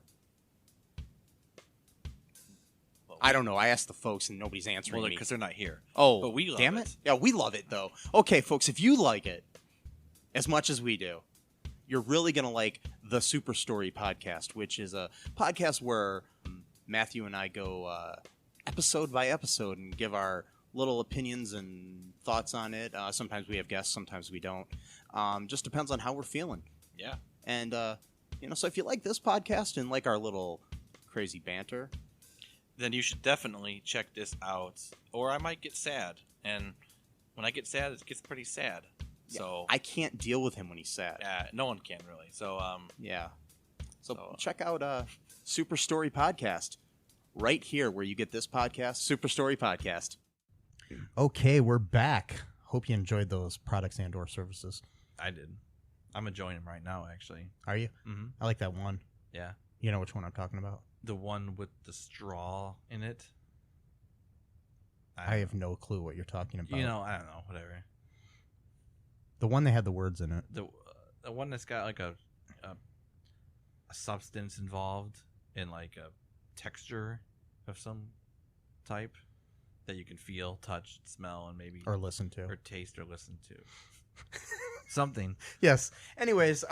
Well, I don't know. I asked the folks and nobody's answering me. Because they're not here. Oh, but we love damn it. Yeah, we love it, though. Okay, folks, if you like it as much as we do, you're really going to like the Super Story podcast, which is a podcast where Matthew and I go episode by episode and give our little opinions and thoughts on it. Sometimes we have guests, sometimes we don't. Just depends on how we're feeling. Yeah. And, so if you like this podcast and like our little crazy banter, then you should definitely check this out. Or I might get sad. And when I get sad, it gets pretty sad. Yeah, so I can't deal with him when he's sad. Yeah, no one can really. So yeah. So check out Super Story Podcast right here where you get this podcast, Super Story Podcast. Okay, we're back. Hope you enjoyed those products and or services. I did. I'm enjoying them right now, actually. Are you? Mm-hmm. I like that one. Yeah. You know which one I'm talking about? The one with the straw in it. I have no clue what you're talking about. I don't know. Whatever. The one that had the words in it. The one that's got like a substance involved in like a texture of some type that you can feel, touch, smell, and maybe or listen to, or taste, or listen to. Something. Yes. Anyways,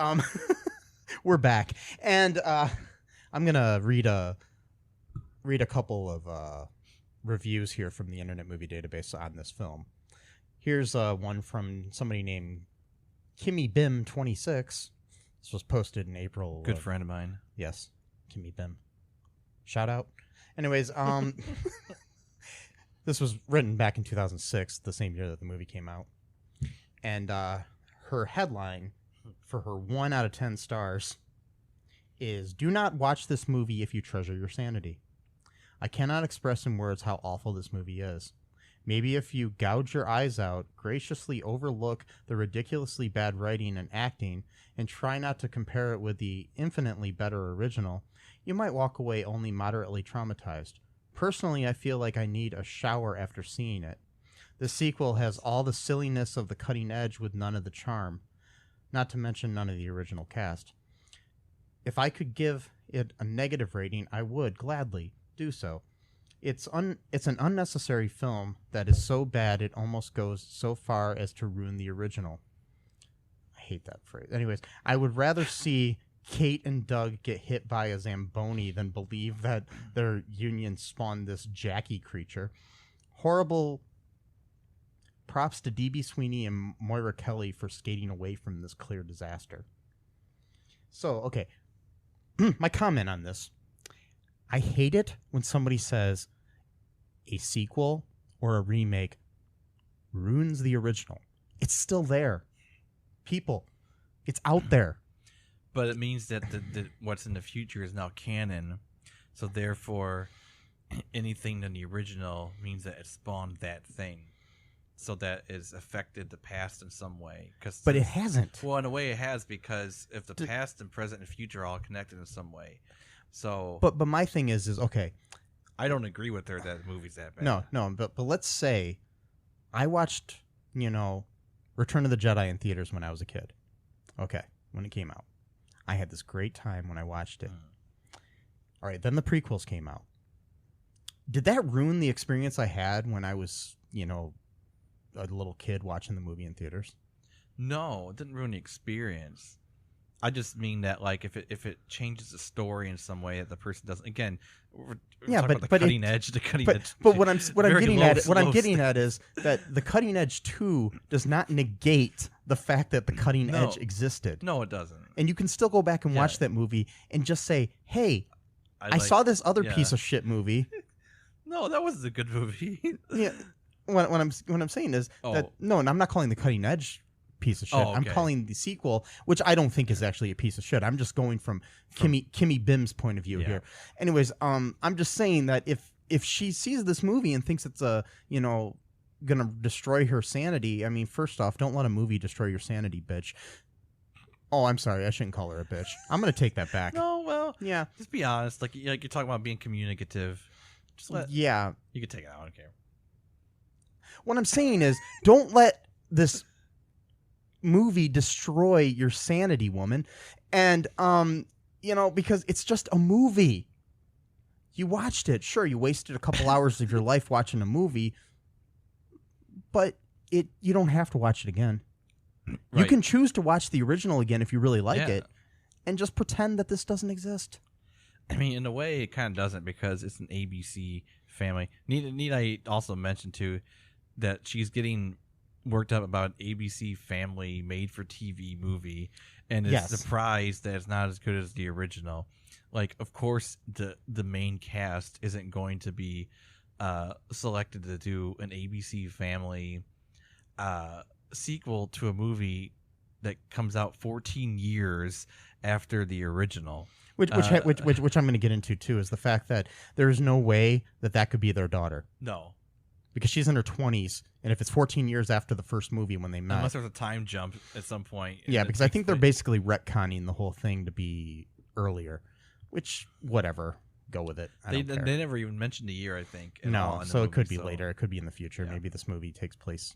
we're back, and I'm gonna read a couple of reviews here from the Internet Movie Database on this film. Here's one from somebody named Kimmy Bim 26. This was posted in April. Good friend of mine. Yes, Kimmy Bim. Shout out. Anyways, this was written back in 2006, the same year that the movie came out. And her headline for her 1 out of 10 stars is, "Do not watch this movie if you treasure your sanity. I cannot express in words how awful this movie is. Maybe if you gouge your eyes out, graciously overlook the ridiculously bad writing and acting, and try not to compare it with the infinitely better original, you might walk away only moderately traumatized. Personally, I feel like I need a shower after seeing it. The sequel has all the silliness of The Cutting Edge with none of the charm, not to mention none of the original cast. If I could give it a negative rating, I would gladly do so. It's an unnecessary film that is so bad it almost goes so far as to ruin the original." I hate that phrase. Anyways, I would rather see Kate and Doug get hit by a Zamboni than believe that their union spawned this Jackie creature. Horrible props to D.B. Sweeney and Moira Kelly for skating away from this clear disaster. So, okay. My comment on this. I hate it when somebody says a sequel or a remake ruins the original. It's still there. People, it's out there. But it means that the what's in the future is now canon. So therefore, anything in the original means that it spawned that thing. So that has affected the past in some way. But it hasn't. Well, in a way it has, because if the past and present and future are all connected in some way. So But my thing is okay. I don't agree with her that the movie's that bad. No, but let's say I watched, Return of the Jedi in theaters when I was a kid. Okay, when it came out. I had this great time when I watched it. All right, then the prequels came out. Did that ruin the experience I had when I was, a little kid watching the movie in theaters? No, it didn't ruin the experience. I just mean that, like, if it changes the story in some way that the person doesn't. Again, we're talking about the cutting edge. But what I'm getting at is that the cutting edge 2 does not negate the fact that the cutting edge existed. No, it doesn't. And you can still go back and watch that movie and just say, "Hey, I saw this other piece of shit movie." No, that wasn't a good movie. Yeah. What I'm saying is that no, and I'm not calling the cutting edge piece of shit. Oh, okay. I'm calling the sequel, which I don't think is actually a piece of shit. I'm just going from Kimmy Bim's point of view here. Anyways, I'm just saying that if she sees this movie and thinks it's gonna destroy her sanity, I mean, first off, don't let a movie destroy your sanity, bitch. Oh, I'm sorry, I shouldn't call her a bitch. I'm gonna take that back. No, well, yeah. Just be honest. Like you're talking about being communicative. Just let. Yeah. You can take it out. I don't care. What I'm saying is, don't let this movie destroy your sanity, woman. And because it's just a movie. You watched it. Sure, you wasted a couple hours of your life watching a movie, but you don't have to watch it again. Right. You can choose to watch the original again if you really like it, and just pretend that this doesn't exist. I mean, in a way, it kind of doesn't, because it's an ABC family. Need I also mention too that she's getting worked up about an ABC family made-for-TV movie, and is surprised that it's not as good as the original. Like, of course, the main cast isn't going to be selected to do an ABC family sequel to a movie that comes out 14 years after the original. Which I'm going to get into too, is the fact that there is no way that could be their daughter. No. Because she's in her 20s, and if it's 14 years after the first movie when they met. Unless there's a time jump at some point. Yeah, because I think they're basically retconning the whole thing to be earlier. Which, whatever. Go with it. They never even mentioned a year, I think. No, so it could be later. It could be in the future. Yeah. Maybe this movie takes place,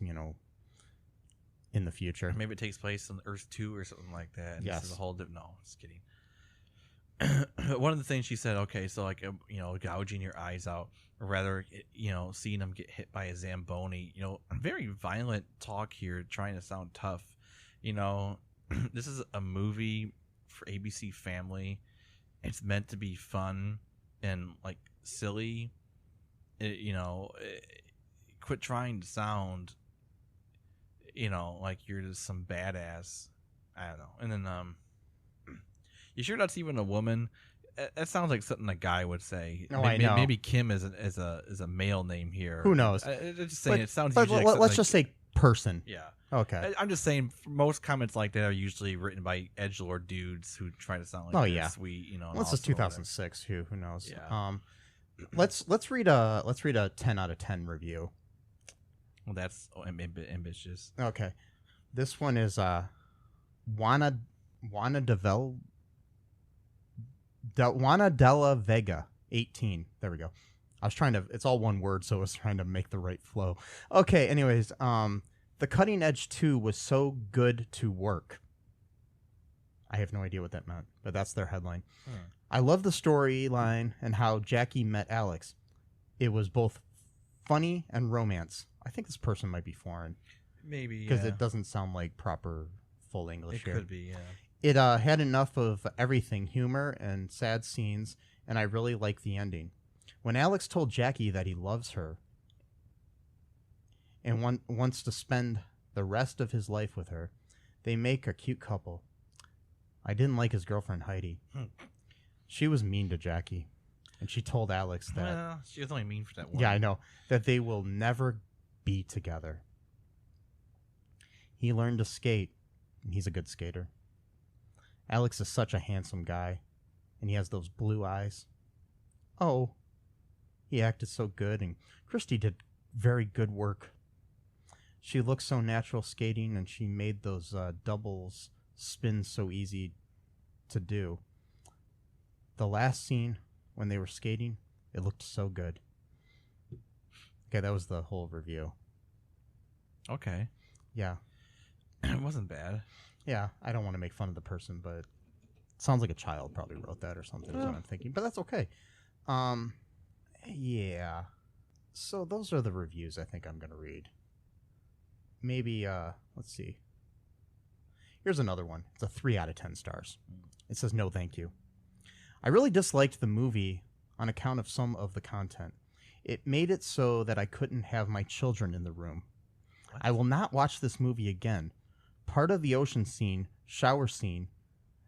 in the future. Maybe it takes place on Earth 2 or something like that. And yes. This is a whole different... No, just kidding. One of the things she said, okay, so like, gouging your eyes out, or rather, seeing them get hit by a Zamboni, very violent talk here, trying to sound tough. This is a movie for ABC Family. It's meant to be fun and like silly. Quit trying to sound, like you're just some badass. I don't know. And then, you sure that's even a woman? That sounds like something a guy would say. No, I know. Maybe Kim is a male name here. Who knows? Just saying, it sounds. But let's just say person. Yeah. Okay. I'm just saying, most comments like that are usually written by edgelord dudes who try to sound like sweet. Well, this is 2006. Who knows? Yeah. Let's read a 10 out of 10 review. Well, that's ambitious. Okay. This one is Juana Della Vega, 18. There we go. It's all one word, so I was trying to make the right flow. Okay, anyways, The Cutting Edge 2 was so good to work. I have no idea what that meant, but that's their headline. I love the storyline and how Jackie met Alex. It was both funny and romance. I think this person might be foreign. Maybe, because it doesn't sound like proper full English here. It could be, yeah. It had enough of everything, humor and sad scenes, and I really like the ending. When Alex told Jackie that he loves her and wants to spend the rest of his life with her, they make a cute couple. I didn't like his girlfriend, Heidi. She was mean to Jackie, and she told Alex that... Well, she was only mean for that one. Yeah, I know. That they will never be together. He learned to skate, and he's a good skater. Alex is such a handsome guy, and he has those blue eyes. Oh, he acted so good, and Christy did very good work. She looked so natural skating, and she made those doubles spin so easy to do. The last scene, when they were skating, it looked so good. Okay, that was the whole review. Okay. Yeah. It wasn't bad. Yeah, I don't want to make fun of the person, but it sounds like a child probably wrote that or something is what I'm thinking. But that's okay. Yeah. So those are the reviews I think I'm going to read. Maybe, let's see. Here's another one. It's a 3 out of 10 stars. It says, no thank you. I really disliked the movie on account of some of the content. It made it so that I couldn't have my children in the room. What? I will not watch this movie again. Part of the ocean scene, shower scene,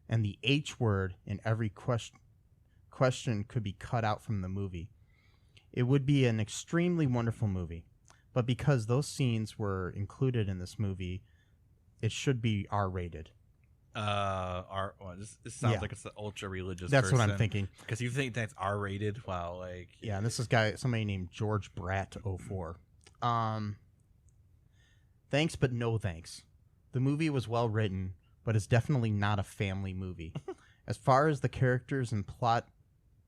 and the H word in every question could be cut out from the movie. It would be an extremely wonderful movie, but because those scenes were included in this movie, it should be R-rated. This sounds Yeah. like it's an ultra religious. That's what I'm person. thinking. Because you think that's R-rated? Wow, like Yeah, and this is somebody named George Bratt 04. Thanks, but no thanks. The movie was well written, but it's definitely not a family movie. As far as the characters and plot,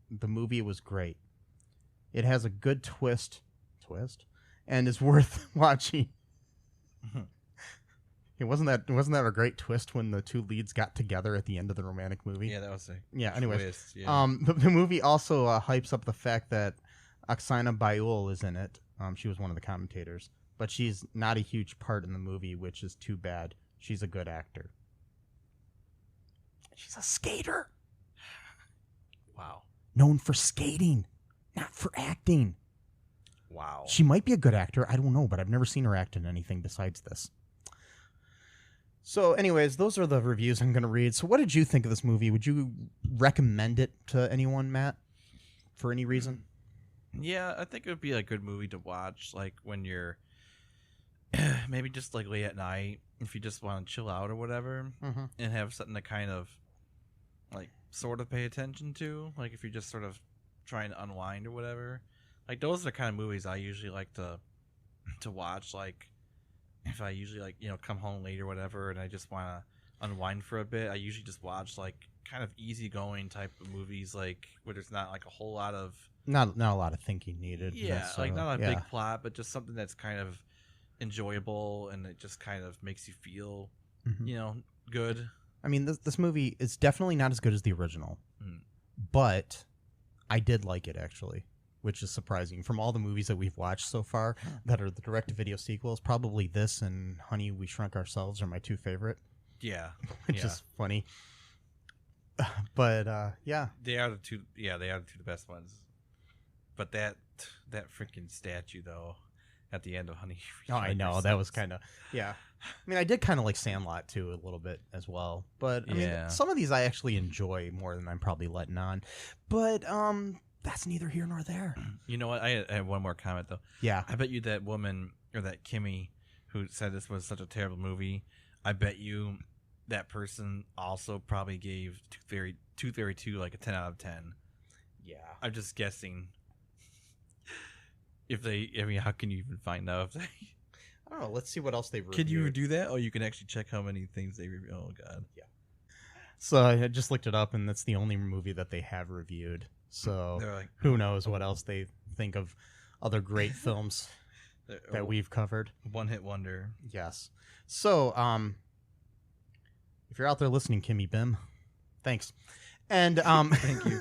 the movie was great. It has a good twist, and is worth watching. It wasn't that a great twist when the two leads got together at the end of the romantic movie? yeah, that was a Yeah. Anyways, twist. Yeah. the movie also hypes up the fact that Oksana Bayul is in it. She was one of the commentators, but she's not a huge part in the movie, which is too bad. She's a good actor. She's a skater, Wow. known for skating, not for acting. Wow. She might be a good actor. I don't know, but I've never seen her act in anything besides this. So, anyways, those are the reviews I'm going to read. So, what did you think of this movie? Would you recommend it to anyone, Matt, for any reason? Yeah, I think it would be a good movie to watch, like when you're maybe just like late at night, if you just want to chill out or whatever, Mm-hmm. and have something to kind of like sort of pay attention to, like if you're just sort of trying to unwind or whatever. Like those are the kind of movies I usually like to watch. Like if I usually like come home late or whatever, and I just want to unwind for a bit, I usually just watch like kind of easygoing type of movies, like where there's not like a whole lot of Not a lot of thinking needed. yeah, like not a yeah. big plot, but just something that's kind of enjoyable and it just kind of makes you feel Mhm. good. I mean, this movie is definitely not as good as the original, Mm. but I did like it, actually, which is surprising. From all the movies that we've watched so far that are the direct-to-video sequels, probably this and Honey, We Shrunk Ourselves are my two favorite, Yeah, which yeah. is funny. But, yeah. They are the two. Yeah, they are the two best ones. But that freaking statue though, at the end of Honey. Oh, I know. That was kind of, yeah. I mean, I did kind of like Sandlot, too, a little bit as well. But, I Yeah. mean, some of these I actually enjoy more than I'm probably letting on. But, that's neither here nor there. You know what? I have one more comment though. Yeah. I bet you that woman or that Kimmy who said this was such a terrible movie, I bet you that person also probably gave Tooth Fairy 2 like a 10 out of 10. Yeah. I'm just guessing. How can you even find out if they... I don't know. Let's see what else they've reviewed. Can you do that? Oh, you can actually check how many things they review. Oh, God. So I just looked it up, and that's the only movie that they have reviewed. So They're like, who knows what else they think of other great films that we've covered. one-hit wonder. Yes. So, if you're out there listening, Kimmy Bim, thanks. And Thank you.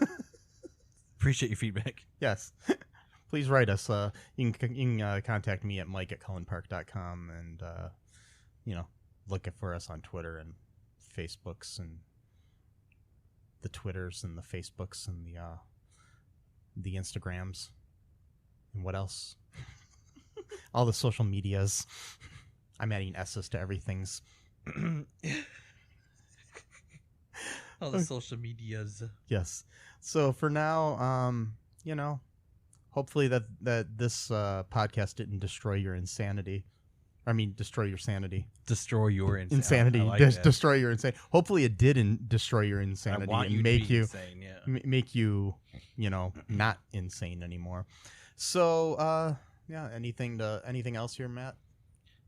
Appreciate your feedback. Yes. Please write us. You can contact me at mike@cullenpark.com and, look for us on Twitter and Facebooks and Twitters and the Facebooks and the Instagrams. And what else? All the social medias. I'm adding S's to everything's. All the social medias. Yes. So for now, hopefully that this podcast didn't destroy your insanity. I mean, destroy your sanity. Destroy your insanity. I like that. Destroy your insanity. Hopefully it didn't destroy your I insanity want and you make to be you insane, yeah. make you, not insane anymore. So, anything else here, Matt?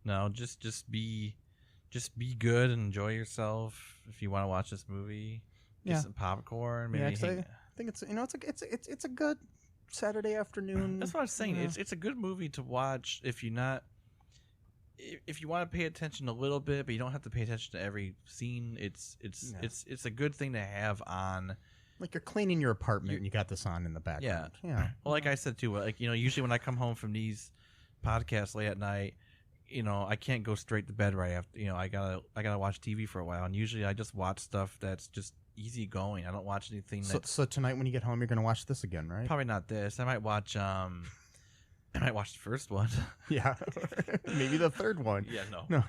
No, just be good and enjoy yourself. If you want to watch this movie, get some popcorn. Maybe I think it's it's a good Saturday afternoon. That's what I was saying. It's a good movie to watch if you want to pay attention a little bit, but you don't have to pay attention to every scene. It's a good thing to have on. Like you're cleaning your apartment and you got this on in the background. Yeah. Well, like I said too, usually when I come home from these podcasts late at night, I can't go straight to bed right after. I gotta watch TV for a while, and usually I just watch stuff that's just easy going. I don't watch anything. So tonight when you get home, you're gonna watch this again, right? Probably not this. I might watch. I might watch the first one. Yeah, maybe the third one. Yeah, no.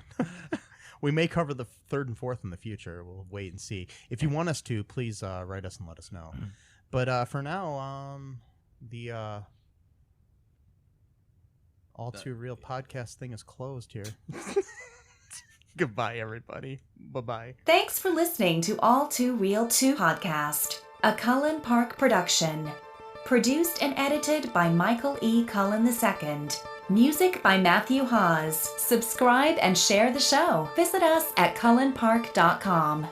We may cover the third and fourth in the future. We'll wait and see. If you want us to, please write us and let us know. But for now, the All Too Real podcast thing is closed here. Goodbye, everybody. Bye-bye. Thanks for listening to All Too Real 2 podcast, a Cullen Park production. Produced and edited by Michael E. Cullen II. Music by Matthew Hawes. Subscribe and share the show. Visit us at cullenpark.com.